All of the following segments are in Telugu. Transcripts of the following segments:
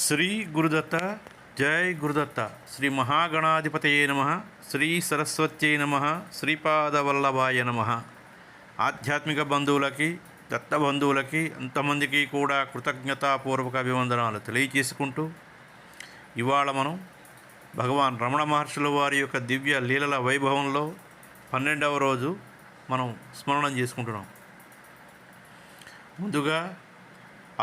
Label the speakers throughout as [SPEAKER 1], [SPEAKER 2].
[SPEAKER 1] శ్రీ గురుదత్త జై గురుదత్త. శ్రీ మహాగణాధిపతయే నమ. శ్రీ సరస్వత్యై నమ. శ్రీపాదవల్లభాయ నమ. ఆధ్యాత్మిక బంధువులకి, దత్త బంధువులకి అంతమందికి కూడా కృతజ్ఞతాపూర్వక అభివందనాలు తెలియచేసుకుంటూ, ఇవాళ మనం భగవాన్ రమణ మహర్షుల వారి యొక్క దివ్య లీలల వైభవంలో 12వ రోజు మనం స్మరణం చేసుకుంటున్నాం. ముందుగా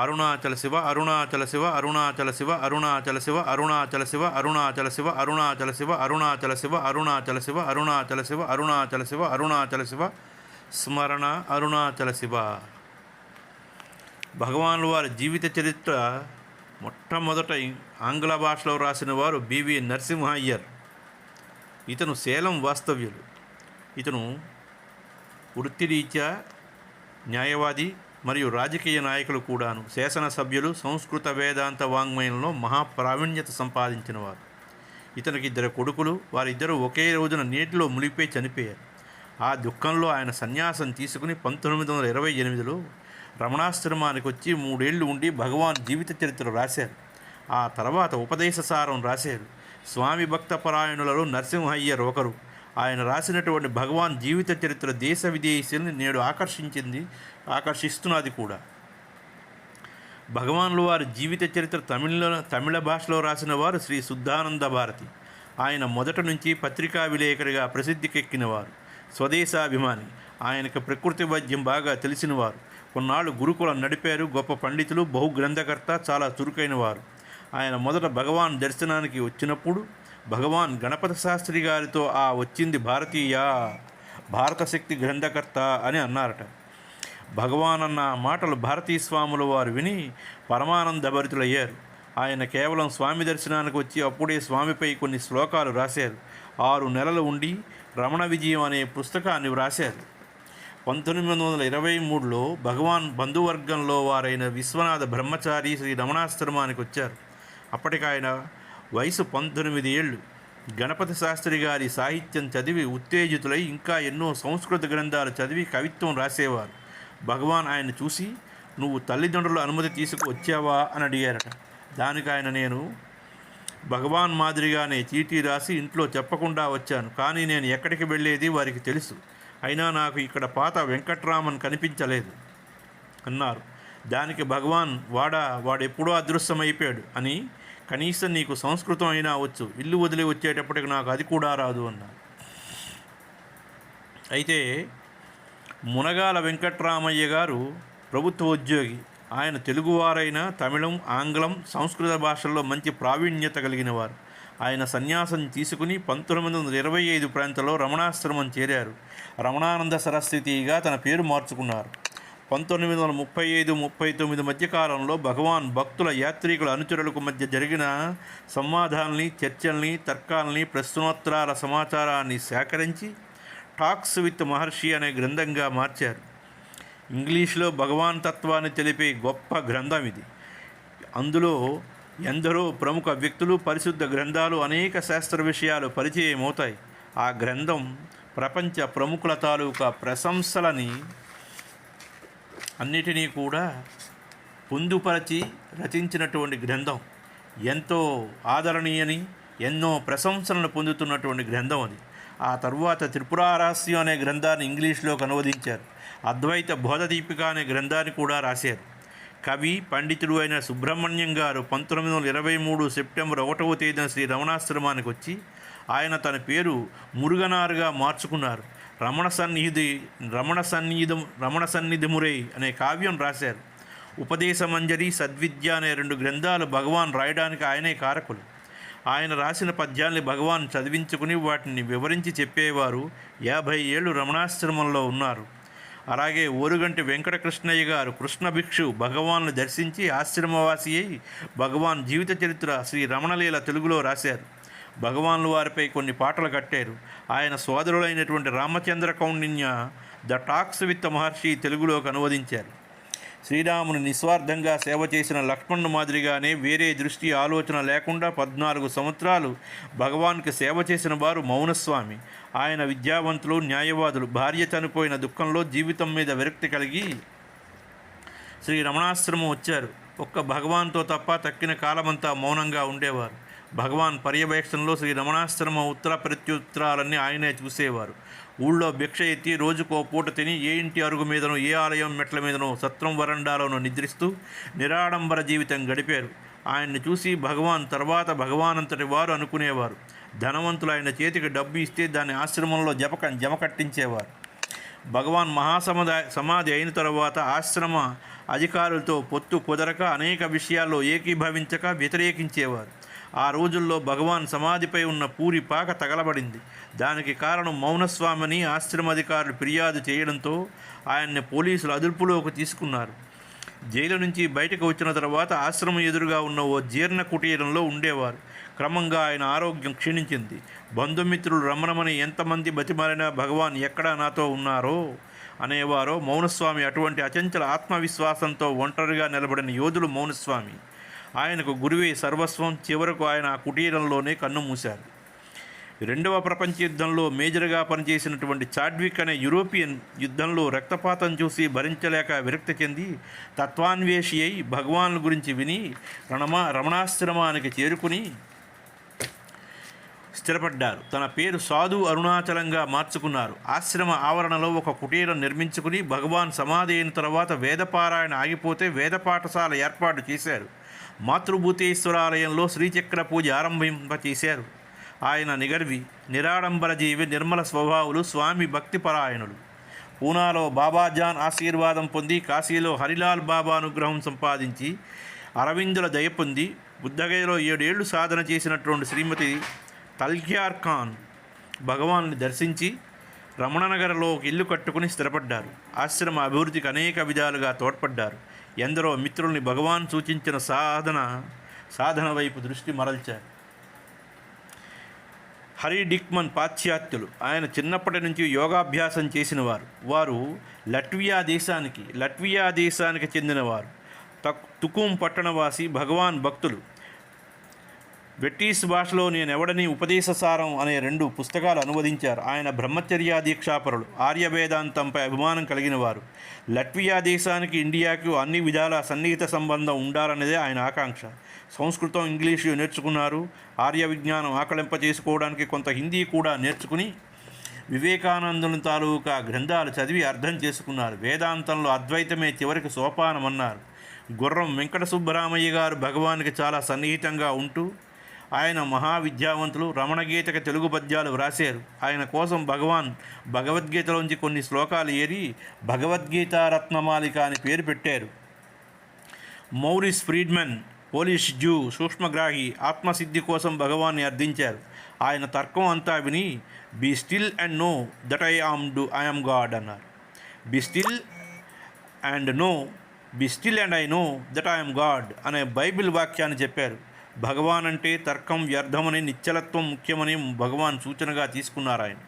[SPEAKER 1] అరుణాచల శివ, అరుణాచల శివ, అరుణాచల శివ, అరుణాచల శివ, అరుణాచల శివ, అరుణాచల శివ, అరుణాచల శివ, అరుణాచల శివ, అరుణాచల శివ, అరుణాచల శివ, అరుణాచల శివ, అరుణాచల శివ, స్మరణ అరుణాచల శివ. భగవానుల వారి జీవిత చరిత్ర మొట్టమొదట ఆంగ్ల భాషలో రాసిన వారు బివి నరసింహ అయ్యర్. ఇతను సేలం వాస్తవ్యులు. ఇతను వృత్తిరీత్యా న్యాయవాది మరియు రాజకీయ నాయకులు కూడాను. శాసనసభ్యులు, సంస్కృత వేదాంత వాంగ్మయంలో మహాప్రావీణ్యత సంపాదించినవారు. ఇతనికి 2 కొడుకులు. వారిద్దరూ ఒకే రోజున నీటిలో మునిగిపోయి చనిపోయారు. ఆ దుఃఖంలో ఆయన సన్యాసం తీసుకుని 1928లో రమణాశ్రమానికి వచ్చి 3 ఏళ్ళు ఉండి భగవాన్ జీవిత చరిత్ర రాశారు. ఆ తర్వాత ఉపదేశసారం రాశారు. స్వామి భక్త పరాయణులలో నరసింహ అయ్యర్ ఒకరు. ఆయన రాసినటువంటి భగవాన్ జీవిత చరిత్ర దేశ విదేశీయుల్ని నేడు ఆకర్షిస్తున్నది కూడా. భగవానుల వారి జీవిత చరిత్ర తమిళ భాషలో రాసిన వారు శ్రీ శుద్ధానంద భారతి. ఆయన మొదటి నుంచి పత్రికా విలేకరిగా ప్రసిద్ధికెక్కినవారు. స్వదేశాభిమాని. ఆయనకు ప్రకృతి వైద్యం బాగా తెలిసినవారు. కొన్నాళ్ళు గురుకులం నడిపారు. గొప్ప పండితులు, బహుగ్రంథకర్త, చాలా చురుకైన వారు. ఆయన మొదట భగవాన్ దర్శనానికి వచ్చినప్పుడు భగవాన్ గణపతి శాస్త్రి గారితో వచ్చింది భారత శక్తి గ్రంథకర్త అని అన్నారట. భగవాన్ అన్న మాటలు భారతీ స్వాముల వారు విని పరమానంద భరితులయ్యారు. ఆయన కేవలం స్వామి దర్శనానికి వచ్చి అప్పుడే స్వామిపై కొన్ని శ్లోకాలు రాశారు. 6 నెలలు ఉండి రమణ విజయం అనే పుస్తకాన్ని వ్రాశారు. 1923లో భగవాన్ బంధువర్గంలో వారైన విశ్వనాథ బ్రహ్మచారి శ్రీ రమణాశ్రమానికి వచ్చారు. అప్పటికాయన వయసు 19 ఏళ్ళు. గణపతి శాస్త్రి గారి సాహిత్యం చదివి ఉత్తేజితులై ఇంకా ఎన్నో సంస్కృత గ్రంథాలు చదివి కవిత్వం రాసేవారు. భగవాన్ ఆయన చూసి, నువ్వు తల్లిదండ్రుల అనుమతి తీసుకు వచ్చావా అని అడిగారట. దానికి ఆయన, నేను భగవాన్ మాదిరిగానే చీటీ రాసి ఇంట్లో చెప్పకుండా వచ్చాను. కానీ నేను ఎక్కడికి వెళ్ళేది వారికి తెలుసు. అయినా నాకు ఇక్కడ పాత వెంకట్రామన్ కనిపించలేదు అన్నారు. దానికి భగవాన్, వాడెప్పుడో అదృశ్యమైపోయాడు అని, కనీసం నీకు సంస్కృతం అయినా వచ్చు. ఇల్లు వదిలి వచ్చేటప్పటికి నాకు అది కూడా రాదు అన్నారు. అయితే మునగాల వెంకట్రామయ్య గారు ప్రభుత్వ ఉద్యోగి. ఆయన తెలుగువారైన తమిళం, ఆంగ్లం, సంస్కృత భాషల్లో మంచి ప్రావీణ్యత కలిగిన వారు. ఆయన సన్యాసం తీసుకుని 1925 ప్రాంతంలో రమణాశ్రమం చేరారు. రమణానంద సరస్వతిగా తన పేరు మార్చుకున్నారు. 1935-39 మధ్యకాలంలో భగవాన్ భక్తుల, యాత్రికుల, అనుచరులకు మధ్య జరిగిన సంవాదాలని, చర్చల్ని, తర్కాలని, ప్రశ్నోత్తరాల సమాచారాన్ని సేకరించి టాక్స్ విత్ మహర్షి అనే గ్రంథంగా మార్చారు. ఇంగ్లీష్లో భగవాన్ తత్వాన్ని తెలిపే గొప్ప గ్రంథం ఇది. అందులో ఎందరో ప్రముఖ వ్యక్తులు, పరిశుద్ధ గ్రంథాలు, అనేక శాస్త్ర విషయాలు పరిచయం అవుతాయి. ఆ గ్రంథం ప్రపంచ ప్రముఖుల తాలూకా ప్రశంసలని అన్నిటినీ కూడా పొందుపరచి రచించినటువంటి గ్రంథం. ఎంతో ఆదరణీయని, ఎన్నో ప్రశంసలను పొందుతున్నటువంటి గ్రంథం అది. ఆ తరువాత త్రిపురారహస్యం అనే గ్రంథాన్ని ఇంగ్లీష్లోకి అనువదించారు. అద్వైత బోధదీపిక అనే గ్రంథాన్ని కూడా రాశారు. కవి, పండితుడు అయిన సుబ్రహ్మణ్యం గారు 1923 సెప్టెంబర్ 1వ తేదీన శ్రీ రమణాశ్రమానికి వచ్చి ఆయన తన పేరు మురుగనారుగా మార్చుకున్నారు. రమణ సన్నిధిమురై అనే కావ్యం రాశారు. ఉపదేశమంజరి, సద్విద్య అనే 2 గ్రంథాలు భగవాన్ రాయడానికి ఆయనే కారకులు. ఆయన రాసిన పద్యాల్ని భగవాన్ చదివించుకుని వాటిని వివరించి చెప్పేవారు. 50 ఏళ్ళు రమణాశ్రమంలో ఉన్నారు. అలాగే ఓరుగంటి వెంకటకృష్ణయ్య గారు కృష్ణ భిక్షు భగవాన్ను దర్శించి ఆశ్రమవాసి అయి భగవాన్ జీవిత చరిత్ర శ్రీ రమణలీల తెలుగులో రాశారు. భగవాన్ల వారిపై కొన్ని పాటలు కట్టారు. ఆయన సోదరులైనటువంటి Ramachandra Kaundinya the talks with Maharshi తెలుగులోకి అనువదించారు. శ్రీరాముని నిస్వార్థంగా సేవ చేసిన లక్ష్మణుని మాదిరిగానే వేరే దృష్టి, ఆలోచన లేకుండా 14 సంవత్సరాలు భగవాన్కి సేవ చేసిన వారు మౌనస్వామి. ఆయన విద్యావంతులు, న్యాయవాదులు. భార్య చనిపోయిన దుఃఖంలో జీవితం మీద విరక్తి కలిగి శ్రీ రమణాశ్రమం వచ్చారు. ఒక్క భగవాన్తో తప్ప తక్కిన కాలమంతా మౌనంగా ఉండేవారు. భగవాన్ పర్యవేక్షణలో శ్రీ రమణాశ్రమ ఉత్తర ప్రత్యుత్తరాలన్నీ ఆయనే చూసేవారు. ఊళ్ళో భిక్ష ఎత్తి రోజుకో పూట తిని ఏ ఇంటి అరుగు మీదనో ఏ ఆలయం మెట్ల మీదనో సత్రం వరండాలోనో నిద్రిస్తూ నిరాడంబర జీవితం గడిపారు. ఆయన్ని చూసి భగవాన్ తర్వాత భగవాన్ అంతటి వారు అనుకునేవారు. ధనవంతులు ఆయన చేతికి డబ్బు ఇస్తే దాన్ని ఆశ్రమంలో జమ కట్టించేవారు. భగవాన్ సమాధి అయిన తరువాత ఆశ్రమ అధికారులతో పొత్తు కుదరక అనేక విషయాల్లో ఏకీభవించక వ్యతిరేకించేవారు. ఆ రోజుల్లో భగవాన్ సమాధిపై ఉన్న పూరి పాక తగలబడింది. దానికి కారణం మౌనస్వామిని ఆశ్రమాధికారులు ఫిర్యాదు చేయడంతో ఆయన్ని పోలీసులు అదుపులోకి తీసుకున్నారు. జైలు నుంచి బయటకు వచ్చిన తర్వాత ఆశ్రమం ఎదురుగా ఉన్న ఓ జీర్ణ కుటీరంలో ఉండేవారు. క్రమంగా ఆయన ఆరోగ్యం క్షీణించింది. బంధుమిత్రులు రమ్మనమని ఎంతమంది బతిమాలినా భగవాన్ ఎక్కడా నాతో ఉన్నారో అనేవారో. మౌనస్వామి అటువంటి అచంచల ఆత్మవిశ్వాసంతో ఒంటరిగా నిలబడిన యోధుడు మౌనస్వామి. ఆయనకు గురువే సర్వస్వం. చివరకు ఆయన ఆ కుటీరంలోనే కన్ను మూశారు. రెండవ ప్రపంచ యుద్ధంలో మేజర్గా పనిచేసినటువంటి చాడ్విక్ అనే యూరోపియన్ యుద్ధంలో రక్తపాతం చూసి భరించలేక విరక్తి చెంది తత్వాన్వేషి అయి భగవాన్ గురించి విని రమణాశ్రమానికి చేరుకుని స్థిరపడ్డారు. తన పేరు సాధు అరుణాచలంగా మార్చుకున్నారు. ఆశ్రమ ఆవరణలో ఒక కుటీరం నిర్మించుకుని భగవాన్ సమాధి అయిన తర్వాత వేదపారాయణ ఆగిపోతే వేద పాఠశాల ఏర్పాటు చేశారు. మాతృభూతేశ్వరాలయంలో శ్రీచక్ర పూజ ఆరంభింపచేశారు. ఆయన నిగర్వి, నిరాడంబర జీవి, నిర్మల స్వభావులు, స్వామి భక్తిపరాయణులు. పూనాలో బాబాజాన్ ఆశీర్వాదం పొంది కాశీలో హరిలాల్ బాబా అనుగ్రహం సంపాదించి అరవిందుల దయ పొంది బుద్ధగయలో 7 ఏళ్లు సాధన చేసినటువంటి శ్రీమతి తల్ఖ్యార్ ఖాన్ భగవాన్ని దర్శించి రమణనగర్లో ఇల్లు కట్టుకుని స్థిరపడ్డారు. ఆశ్రమ అభివృద్ధికి అనేక విధాలుగా తోడ్పడ్డారు. ఎందరో మిత్రుల్ని భగవాన్ సూచించిన సాధన వైపు దృష్టి మరల్చారు. హరి డిక్మన్ పాశ్చాత్యులు. ఆయన చిన్నప్పటి నుంచి యోగాభ్యాసం చేసినవారు. వారు లట్వియా దేశానికి చెందినవారు. తుకుం పట్టణవాసి. భగవాన్ భక్తులు. బ్రిటిష్ భాషలో నేనెవడని ఉపదేశసారం అనే 2 పుస్తకాలు అనువదించారు. ఆయన బ్రహ్మచర్య దీక్షాపరులు. ఆర్యవేదాంతంపై అభిమానం కలిగినవారు. లట్వియా దేశానికి ఇండియాకు అన్ని విధాల సన్నిహిత సంబంధం ఉండాలనేదే ఆయన ఆకాంక్ష. సంస్కృతం, ఇంగ్లీషు నేర్చుకున్నారు. ఆర్య విజ్ఞానం ఆకలింప చేసుకోవడానికి కొంత హిందీ కూడా నేర్చుకుని వివేకానందుని తాలూకా గ్రంథాలు చదివి అర్థం చేసుకున్నారు. వేదాంతంలో అద్వైతమే చివరికి సోపానమన్నారు. గుర్రం వెంకట సుబ్బరామయ్య గారు భగవానికి చాలా సన్నిహితంగా ఉంటూ ఆయన మహావిద్యావంతులు. రమణగీతకి తెలుగు పద్యాలు వ్రాశారు. ఆయన కోసం భగవాన్ భగవద్గీతలోంచి కొన్ని శ్లోకాలు ఏరి భగవద్గీత రత్నమాలిక అని పేరు పెట్టారు. మౌరిస్ ఫ్రీడ్మన్, పోలిష్ జ్యూ సూక్ష్మగ్రాహి, ఆత్మసిద్ధి కోసం భగవాన్ని అర్థించారు. ఆయన తర్కం అంతా విని be still and know that I am God అన్నారు. Be still and I know that I am God అనే బైబిల్ వాక్యాన్ని చెప్పారు. భగవాన్ అంటే తర్కం వ్యర్థమని, నిశ్చలత్వం ముఖ్యమని భగవాన్ సూచనగా తీసుకున్నారు. ఆయన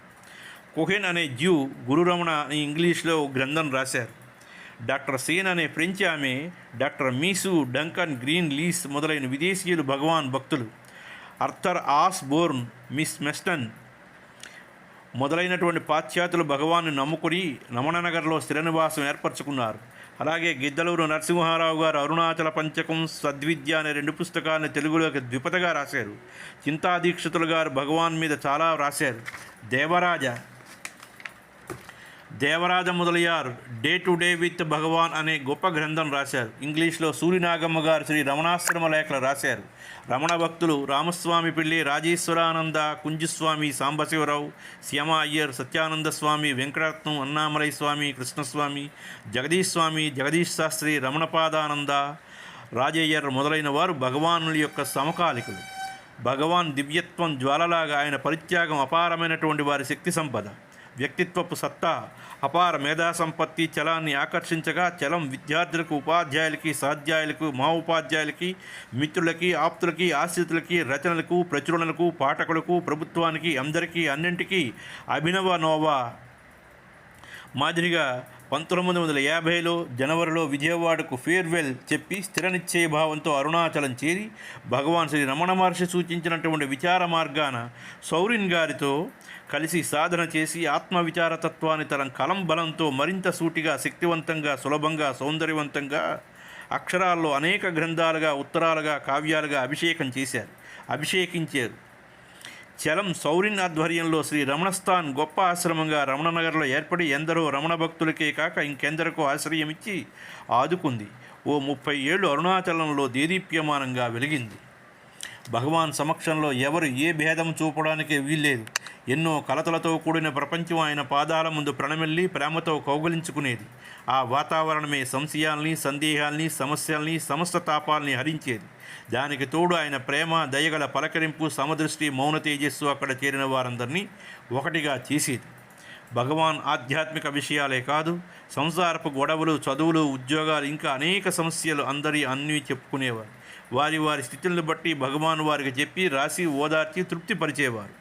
[SPEAKER 1] కోహెన్ అనే జ్యూ గురురమణ అని ఇంగ్లీష్లో గ్రంథం రాశారు. డాక్టర్ సేన్ అనే ఫ్రెంచ్ ఆమె, డాక్టర్ మీసు, డంకన్, గ్రీన్ లీస్ మొదలైన విదేశీయులు భగవాన్ భక్తులు. అర్థర్ ఆస్ బోర్న్, మిస్ మెస్టన్ మొదలైనటువంటి పాశ్చాత్యులు భగవాన్ని నమ్ముకుని రమణనగర్లో స్థిర నివాసం ఏర్పరచుకున్నారు. అలాగే గిద్దలూరు నరసింహారావు గారు అరుణాచల పంచకం, సద్విద్య అనే 2 పుస్తకాలను తెలుగులోకి ద్విపదగా రాశారు. చింతాదీక్షితులు గారు భగవాన్ మీద చాలా రాశారు. దేవరాజ మొదలయ్యారు day to day with Bhagavan అనే గొప్ప గ్రంథం రాశారు. ఇంగ్లీష్లో సూరినాగమ్మ గారు శ్రీ రమణాశ్రమ లేఖలు రాశారు. రమణ భక్తులు రామస్వామి పిల్లి, రాజేశ్వరానంద, కుంజస్వామి, సాంబశివరావు, శ్యామ అయ్యర్, సత్యానంద స్వామి, వెంకటరత్నం, అన్నామలై స్వామి, కృష్ణస్వామి, జగదీష్ స్వామి, జగదీష్ శాస్త్రి, రమణపాదానంద, రాజయ్యర్ మొదలైన వారు భగవానుల యొక్క సమకాలికులు. భగవాన్ దివ్యత్వం జ్వాలలాగా ఆయన పరిత్యాగం అపారమైనటువంటి వారి శక్తి సంపద, వ్యక్తిత్వపు సత్తా, అపార మేధా సంపత్తి చలాన్ని ఆకర్షించగా చలం విద్యార్థులకు, ఉపాధ్యాయులకి, సాధ్యాయులకు, మా ఉపాధ్యాయులకి, మిత్రులకి, ఆప్తులకి, ఆశ్రితులకి, రచనలకు, ప్రచురణలకు, పాఠకులకు, ప్రభుత్వానికి, అందరికీ, అన్నింటికీ అభినవ నోవా మాదిరిగా 1950లో జనవరిలో విజయవాడకు ఫేర్వెల్ చెప్పి స్థిర నిశ్చయ భావంతో అరుణాచలం చేరి భగవాన్ శ్రీ రమణ మహర్షి సూచించినటువంటి విచార మార్గాన సౌరిన్ గారితో కలిసి సాధన చేసి ఆత్మవిచారతత్వాన్ని తన కలం బలంతో మరింత సూటిగా, శక్తివంతంగా, సులభంగా, సౌందర్యవంతంగా అక్షరాల్లో అనేక గ్రంథాలుగా, ఉత్తరాలుగా, కావ్యాలుగా అభిషేకించారు. చలం సౌరిన్ ఆధ్వర్యంలో శ్రీ రమణస్థాన్ గొప్ప ఆశ్రమంగా రమణనగర్లో ఏర్పడి ఎందరో రమణ భక్తులకే కాక ఇంకెందరికో ఆశ్రయం ఇచ్చి ఆదుకుంది. ఓ 30 ఏళ్ళు అరుణాచలంలో దేదీప్యమానంగా వెలిగింది. భగవాన్ సమక్షంలో ఎవరు ఏ భేదం చూపడానికే వీల్లేదు. ఎన్నో కలతలతో కూడిన ప్రపంచం ఆయన పాదాల ముందు ప్రణమిల్లి ప్రేమతో కౌగిలించుకునేది. ఆ వాతావరణమే సంశయాల్ని, సందేహాల్ని, సమస్యల్ని, సమస్త తాపాల్ని హరించేది. దానికి తోడు ఆయన ప్రేమ, దయగల పలకరింపు, సమదృష్టి, మౌన తేజస్సు అక్కడ చేరిన వారందరినీ ఒకటిగా చేసేది. భగవాన్ ఆధ్యాత్మిక విషయాలే కాదు, సంసారపు గొడవలు, చదువులు, ఉద్యోగాలు, ఇంకా అనేక సమస్యలు అన్నీ చెప్పుకునేవారు. వారి వారి స్థితులను బట్టి భగవాన్ వారికి చెప్పి, రాసి, ఓదార్చి తృప్తిపరిచేవారు.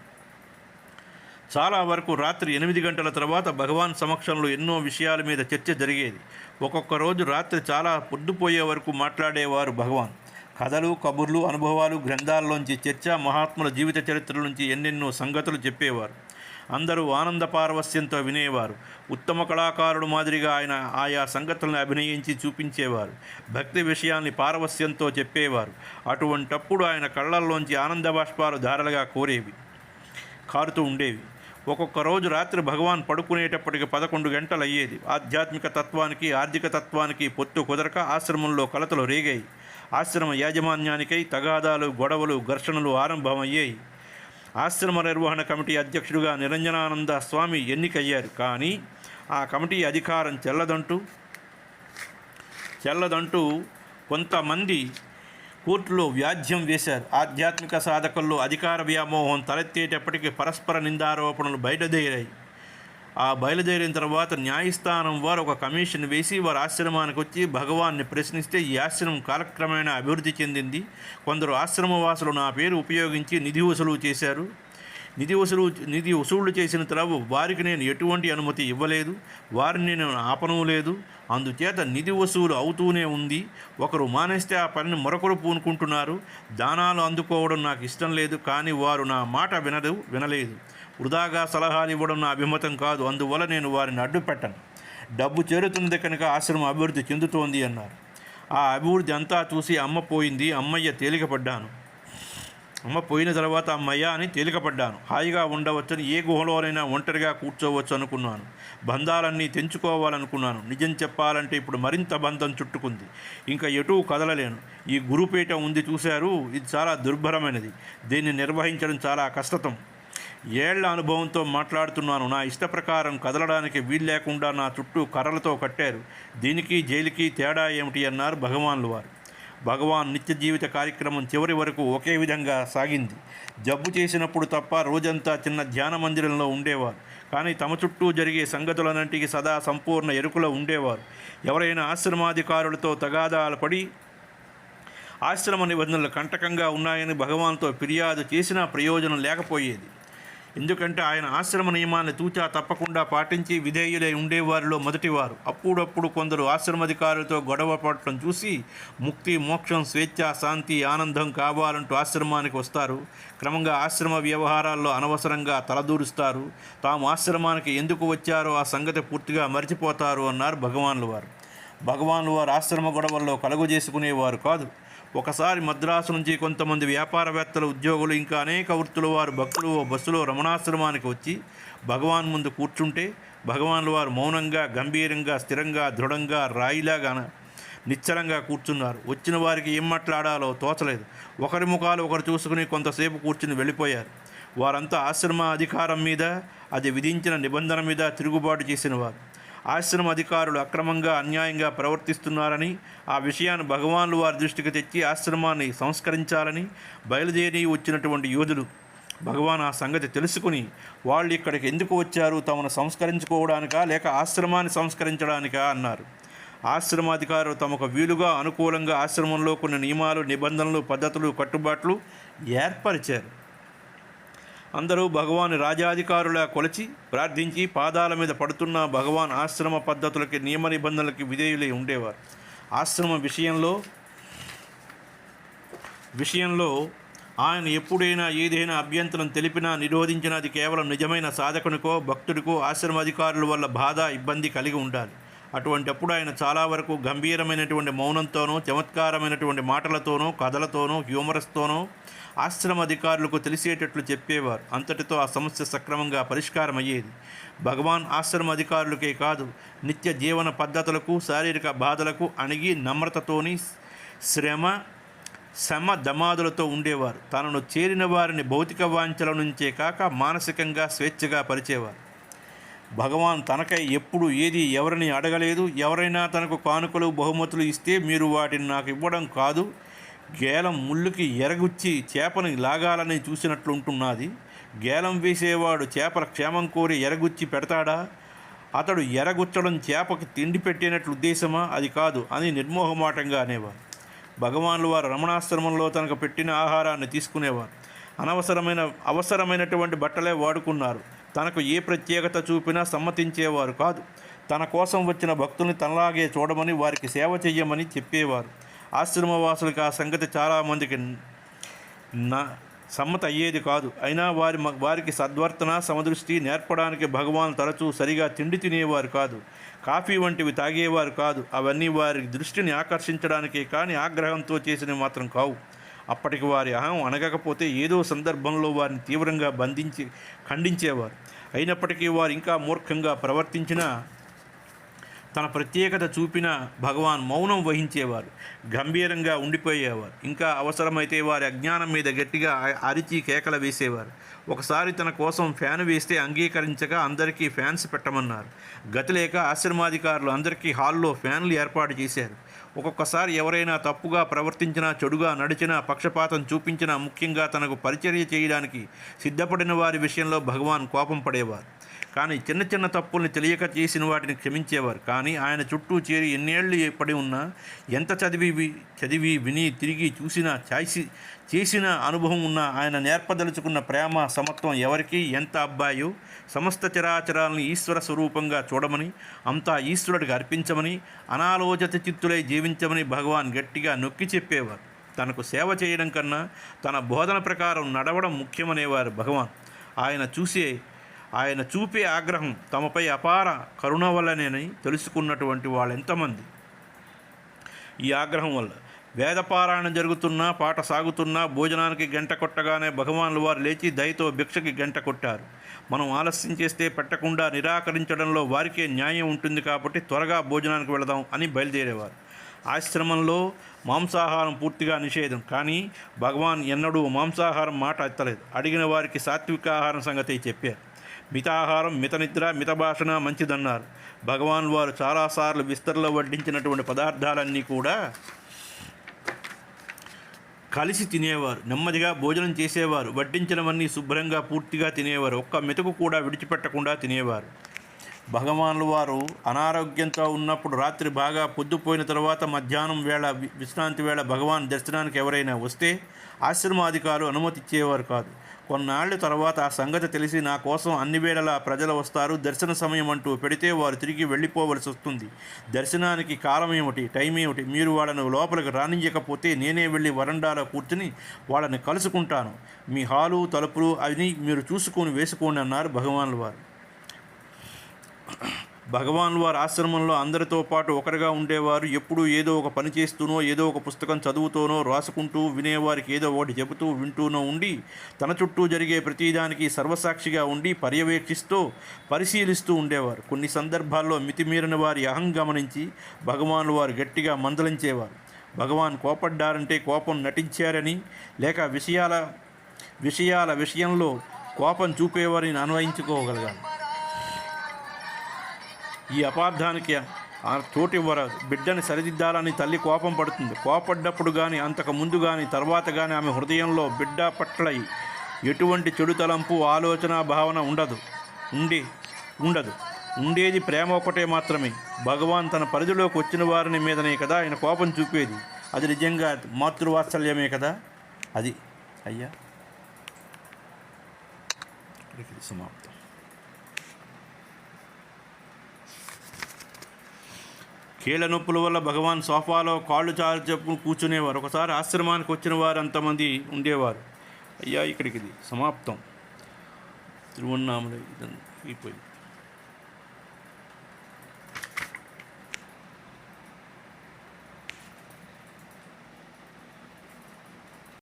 [SPEAKER 1] చాలా వరకు రాత్రి 8 గంటల తర్వాత భగవాన్ సమక్షంలో ఎన్నో విషయాల మీద చర్చ జరిగేది. ఒక్కొక్క రోజు రాత్రి చాలా పొద్దుపోయే వరకు మాట్లాడేవారు భగవాన్. కథలు, కబుర్లు, అనుభవాలు, గ్రంథాల్లోంచి చర్చ, మహాత్ముల జీవిత చరిత్రల నుంచి ఎన్నెన్నో సంగతులు చెప్పేవారు. అందరూ ఆనంద పారవస్యంతో వినేవారు. ఉత్తమ కళాకారుడు మాదిరిగా ఆయన ఆయా సంగతులను అభినయించి చూపించేవారు. భక్తి విషయాన్ని పారవస్యంతో చెప్పేవారు. అటువంటప్పుడు ఆయన కళ్ళల్లోంచి ఆనంద బాష్పాలు ధారలుగా కారుతూ ఉండేవి. ఒక్కొక్క రోజు రాత్రి భగవాన్ పడుకునేటప్పటికి 11 గంటలు అయ్యేది. ఆధ్యాత్మిక తత్వానికి, ఆర్థిక తత్వానికి పొత్తు కుదరక ఆశ్రమంలో కలతలు రేగాయి. ఆశ్రమ యాజమాన్యానికై తగాదాలు, గొడవలు, ఘర్షణలు ఆరంభమయ్యాయి. ఆశ్రమ నిర్వహణ కమిటీ అధ్యక్షుడిగా నిరంజనానంద స్వామి ఎన్నికయ్యారు. కానీ ఆ కమిటీ అధికారం చెల్లదంటూ కొంతమంది కోర్టులో వ్యాజ్యం వేశారు. ఆధ్యాత్మిక సాధకుల్లో అధికార వ్యామోహం తలెత్తేటప్పటికీ పరస్పర నిందారోపణలు బయలుదేరిన తర్వాత న్యాయస్థానం వారు ఒక కమిషన్ వేసి వారి ఆశ్రమానికి వచ్చి భగవాన్ని ప్రశ్నిస్తే ఈ ఆశ్రమం కాలక్రమేణా అభివృద్ధి చెందింది. కొందరు ఆశ్రమవాసులు నా పేరు ఉపయోగించి నిధి వసూలు చేశారు. నిధి వసూళ్లు చేసిన తర్వాత వారికి నేను ఎటువంటి అనుమతి ఇవ్వలేదు, వారిని నేను ఆపనూ లేదు. అందుచేత నిధి వసూలు అవుతూనే ఉంది. ఒకరు మానేస్తే ఆ పనిని మరొకరు పూనుకుంటున్నారు. దానాలు అందుకోవడం నాకు ఇష్టం లేదు, కానీ వారు నా మాట వినలేదు. వృధాగా సలహాలు ఇవ్వడం నా అభిమతం కాదు. అందువల్ల నేను వారిని అడ్డుపెట్టను. డబ్బు చేరుతుంది కనుక ఆశ్రమం అభివృద్ధి చెందుతోంది అన్నారు. ఆ అభివృద్ధి అంతా చూసి అమ్మ పోయిన తర్వాత అమ్మయ్య అని తేలికపడ్డాను. హాయిగా ఉండవచ్చని, ఏ గుహలోనైనా ఒంటరిగా కూర్చోవచ్చు అనుకున్నాను. బంధాలన్నీ తెంచుకోవాలనుకున్నాను. నిజం చెప్పాలంటే ఇప్పుడు మరింత బంధం చుట్టుకుంది. ఇంకా ఎటూ కదలలేను. ఈ గురుపీఠ ఉంది చూశారు, ఇది చాలా దుర్భరమైనది. దీన్ని నిర్వహించడం చాలా కష్టం. ఏళ్ల అనుభవంతో మాట్లాడుతున్నాను. నా ఇష్ట ప్రకారం కదలడానికి వీల్లేకుండా నా చుట్టూ కర్రలతో కట్టారు. దీనికి జైలుకి తేడా ఏమిటి అన్నారు భగవాన్లు వారు. భగవాన్ నిత్య జీవిత కార్యక్రమం చివరి వరకు ఒకే విధంగా సాగింది. జబ్బు చేసినప్పుడు తప్ప రోజంతా చిన్న ధ్యాన మందిరంలో ఉండేవారు. కానీ తమ చుట్టూ జరిగే సంగతులన్నింటికి సదా సంపూర్ణ ఎరుకలో ఉండేవారు. ఎవరైనా ఆశ్రమాధికారులతో తగాదాలు పడి ఆశ్రమ నిబంధనలు కంటకంగా ఉన్నాయని భగవాన్తో ఫిర్యాదు చేసినా ప్రయోజనం లేకపోయేది. ఎందుకంటే ఆయన ఆశ్రమ నియమాన్ని తూచా తప్పకుండా పాటించి విధేయులై ఉండేవారిలో మొదటివారు. అప్పుడప్పుడు కొందరు ఆశ్రమాధికారులతో గొడవ పడటం చూసి ముక్తి, మోక్షం, స్వేచ్ఛ, శాంతి, ఆనందం కావాలంటూ ఆశ్రమానికి వస్తారు. క్రమంగా ఆశ్రమ వ్యవహారాల్లో అనవసరంగా తలదూరుస్తారు. తాము ఆశ్రమానికి ఎందుకు వచ్చారో ఆ సంగతి పూర్తిగా మర్చిపోతారు అన్నారు భగవాన్లు వారు ఆశ్రమ గొడవల్లో కలుగజేసుకునేవారు కాదు. ఒకసారి మద్రాసు నుంచి కొంతమంది వ్యాపారవేత్తలు, ఉద్యోగులు, ఇంకా అనేక వృత్తుల వారు భక్తులు ఓ బస్సులో రమణాశ్రమానికి వచ్చి భగవాన్ ముందు కూర్చుంటే భగవాన్లు వారు మౌనంగా, గంభీరంగా, స్థిరంగా, దృఢంగా, రాయిలాగా నిశ్చలంగా కూర్చున్నారు. వచ్చిన వారికి ఏం మాట్లాడాలో తోచలేదు. ఒకరి ముఖాలు ఒకరు చూసుకుని కొంతసేపు కూర్చుని వెళ్ళిపోయారు. వారంతా ఆశ్రమ అధికారం మీద, అది విధించిన నిబంధన మీద తిరుగుబాటు చేసినవారు. ఆశ్రమ అధికారులు అక్రమంగా, అన్యాయంగా ప్రవర్తిస్తున్నారని, ఆ విషయాన్ని భగవాన్లు వారి దృష్టికి తెచ్చి ఆశ్రమాన్ని సంస్కరించాలని బయలుదేరి వచ్చినటువంటి యోధులు భగవాన్ ఆ సంగతి తెలుసుకుని వాళ్ళు ఇక్కడికి ఎందుకు వచ్చారు, తమను సంస్కరించుకోవడానికా లేక ఆశ్రమాన్ని సంస్కరించడానికా అన్నారు. ఆశ్రమాధికారులు తమకు వీలుగా, అనుకూలంగా ఆశ్రమంలో కొన్ని నియమాలు, నిబంధనలు, పద్ధతులు, కట్టుబాట్లు ఏర్పరిచారు. అందరూ భగవాన్ రాజాధికారులా కొలిచి ప్రార్థించి పాదాల మీద పడుతున్న భగవాన్ ఆశ్రమ పద్ధతులకి, నియమ నిబంధనలకి విధేయులై ఉండేవారు. ఆశ్రమ విషయంలో ఆయన ఎప్పుడైనా ఏదైనా అభ్యంతరం తెలిపినా, నిరోధించినా అది కేవలం నిజమైన సాధకునికో, భక్తుడికో ఆశ్రమ అధికారుల వల్ల బాధ, ఇబ్బంది కలిగి ఉండాలి. అటువంటప్పుడు ఆయన చాలా వరకు గంభీరమైనటువంటి మౌనంతోనూ, చమత్కారమైనటువంటి మాటలతోనూ, కథలతోనూ, హ్యూమరస్తోనూ ఆశ్రమ అధికారులకు తెలిసేటట్లు చెప్పేవారు. అంతటితో ఆ సమస్య సక్రమంగా పరిష్కారం అయ్యేది. భగవాన్ ఆశ్రమ అధికారులకే కాదు, నిత్య జీవన పద్ధతులకు, శారీరక బాధలకు అణిగి నమ్రతతోని, శమ దమాదులతో ఉండేవారు. తనను చేరిన వారిని భౌతిక వాంఛల నుంచే కాక మానసికంగా స్వేచ్ఛగా పరిచేవారు. భగవాన్ తనకై ఎప్పుడు ఏది ఎవరిని అడగలేదు. ఎవరైనా తనకు కానుకలు, బహుమతులు ఇస్తే మీరు వాటిని నాకు ఇవ్వడం కాదు, గేలం ముళ్ళుకి ఎరగుచ్చి చేపని లాగాలని చూసినట్లుంటున్నది. గేలం వేసేవాడు చేపల క్షేమం కోరి ఎరగుచ్చి పెడతాడా? అతడు ఎరగుచ్చడం చేపకి తిండి పెట్టేనట్లు ఉద్దేశమా? అది కాదు అని నిర్మోహమాటంగా అనేవారు. భగవాన్లు వారు రమణాశ్రమంలో తనకు పెట్టిన ఆహారాన్ని తీసుకునేవారు. అవసరమైనటువంటి బట్టలే వాడుకున్నారు. తనకు ఏ ప్రత్యేకత చూపినా సమ్మతించేవారు కాదు. తన కోసం వచ్చిన భక్తుల్ని తనలాగే చూడమని, వారికి సేవ చెయ్యమని చెప్పేవారు. ఆశ్రమవాసులకు ఆ సంగతి చాలామందికి సమ్మతి అయ్యేది కాదు. అయినా వారికి సద్వర్తన, సమదృష్టి నేర్పడానికి భగవాన్ తరచూ సరిగా తిండి తినేవారు కాదు, కాఫీ వంటివి తాగేవారు కాదు. అవన్నీ వారి దృష్టిని ఆకర్షించడానికే కానీ ఆగ్రహంతో చేసినవి మాత్రం కావు. అప్పటికి వారి అహం అనగకపోతే ఏదో సందర్భంలో వారిని తీవ్రంగా ఖండించేవారు. అయినప్పటికీ వారు ఇంకా మూర్ఖంగా ప్రవర్తించినా, తన ప్రత్యేకత చూపిన భగవాన్ మౌనం వహించేవారు, గంభీరంగా ఉండిపోయేవారు. ఇంకా అవసరమైతే వారి అజ్ఞానం మీద గట్టిగా అరిచి కేకలు వేసేవారు. ఒకసారి తన కోసం ఫ్యాన్ వేస్తే అంగీకరించగా అందరికీ ఫ్యాన్స్ పెట్టమన్నారు. గతిలేక ఆశ్రమాధికారులు అందరికీ హాల్లో ఫ్యాన్లు ఏర్పాటు చేశారు. ఒక్కొక్కసారి ఎవరైనా తప్పుగా ప్రవర్తించినా, చెడుగా నడిచినా, పక్షపాతం చూపించినా, ముఖ్యంగా తనకు పరిచర్య చేయడానికి సిద్ధపడిన వారి విషయంలో భగవాన్ కోపం పడేవారు. కానీ చిన్న చిన్న తప్పుల్ని తెలియక చేసిన వాటిని క్షమించేవారు. కానీ ఆయన చుట్టూ చేరి ఎన్నేళ్ళు పడి ఉన్నా, ఎంత చదివి విని తిరిగి చేసిన అనుభవం ఉన్నా, ఆయన నేర్పదలుచుకున్న ప్రేమ, సమత్వం ఎవరికి ఎంత అబ్బాయో, సమస్త చరాచరాలను ఈశ్వర స్వరూపంగా చూడమని, అంతా ఈశ్వరుడికి అర్పించమని, అనాలోచిత చిత్తులై జీవించమని భగవాన్ గట్టిగా నొక్కి చెప్పేవారు. తనకు సేవ చేయడం కన్నా తన బోధన ప్రకారం నడవడం ముఖ్యమనేవారు భగవాన్. ఆయన చూపే ఆగ్రహం తమపై అపార కరుణ వల్లనేనని తెలుసుకున్నటువంటి వాళ్ళు ఎంతమంది? ఈ ఆగ్రహం వల్ల వేదపారాయణ జరుగుతున్నా, పాట సాగుతున్నా, భోజనానికి గంట కొట్టగానే భగవాన్లు వారు లేచి దయతో భిక్షకి గంట కొట్టారు. మనం ఆలస్యం చేస్తే పెట్టకుండా నిరాకరించడంలో వారికే న్యాయం ఉంటుంది కాబట్టి త్వరగా భోజనానికి వెళదాం అని బయలుదేరేవారు. ఆశ్రమంలో మాంసాహారం పూర్తిగా నిషేధం. కానీ భగవాన్ ఎన్నడూ మాంసాహారం మాట ఎత్తలేదు. అడిగిన వారికి సాత్విక ఆహారం సంగతి చెప్పారు. మితాహారం, మిత నిద్ర, మిత భాషణ మంచిదన్నారు. భగవాన్ వారు చాలాసార్లు విస్తరలో వడ్డించినటువంటి పదార్థాలన్నీ కూడా కలిసి తినేవారు. నెమ్మదిగా భోజనం చేసేవారు. వడ్డించినవన్నీ శుభ్రంగా పూర్తిగా తినేవారు. ఒక్క మెతుకు కూడా విడిచిపెట్టకుండా తినేవారు. భగవాన్లు వారు అనారోగ్యంతో ఉన్నప్పుడు రాత్రి బాగా పొద్దుపోయిన తర్వాత మధ్యాహ్నం వేళ విశ్రాంతి వేళ భగవాన్ దర్శనానికి ఎవరైనా వస్తే ఆశ్రమాధికారులు అనుమతి ఇచ్చేవారు కాదు. కొన్నాళ్ల తర్వాత ఆ సంగతి తెలిసి నా కోసం అన్ని వేళలా ప్రజలు వస్తారు, దర్శన సమయం అంటూ పెడితే వారు తిరిగి వెళ్ళిపోవలసి వస్తుంది. దర్శనానికి కాలం ఏమిటి, టైం ఏమిటి? మీరు వాళ్ళను లోపలికి రానియకపోతే నేనే వెళ్ళి వరండాలో కూర్చుని వాళ్ళని కలుసుకుంటాను. మీ హాలు, తలుపులు అవి మీరు చూసుకొని వేసుకోండి అన్నారు భగవాన్లు వారు. భగవాన్ వారు ఆశ్రమంలో అందరితో పాటు ఒకరిగా ఉండేవారు. ఎప్పుడూ ఏదో ఒక పని చేస్తూనో, ఏదో ఒక పుస్తకం చదువుతూనో, రాసుకుంటూ, వినేవారికి ఏదో ఒకటి చెబుతూ, వింటూనో ఉండి, తన చుట్టూ జరిగే ప్రతిదానికి సర్వసాక్షిగా ఉండి పర్యవేక్షిస్తూ, పరిశీలిస్తూ ఉండేవారు. కొన్ని సందర్భాల్లో మితిమీరిన వారి అహం గమనించి భగవాన్లు వారు గట్టిగా మందలించేవారు. భగవాన్ కోపడ్డారంటే కోపం నటించారని, లేక విషయంలో కోపం చూపేవారిని అన్వయించుకోగలగాలి. ఈ అపార్థానికి చోటివ్వరాదు. బిడ్డని సరిదిద్దాలని తల్లి కోపం పడుతుంది. కోపడ్డప్పుడు కానీ, అంతకు ముందు కానీ, తర్వాత కానీ ఆమె హృదయంలో బిడ్డ పట్ల ఎటువంటి చెడు తలంపు, ఆలోచన, భావన ఉండదు. ఉండేది ప్రేమ ఒకటే మాత్రమే. భగవాన్ తన పరిధిలోకి వచ్చిన వారిని మీదనే కదా ఆయన కోపం చూపేది. అది నిజంగా మాతృవాత్సల్యమే కదా. అది అయ్యా సమాప్తం. కీళ్ళ నొప్పుల వల్ల భగవాన్ సోఫాలో కాళ్ళు చాలు చెప్పుకుని కూర్చునేవారు. ఒకసారి ఆశ్రమానికి వచ్చిన వారు అంతమంది ఉండేవారు. అయ్యా ఇక్కడికి ఇది సమాప్తం. తిరువన్నామలై అయిపోయింది.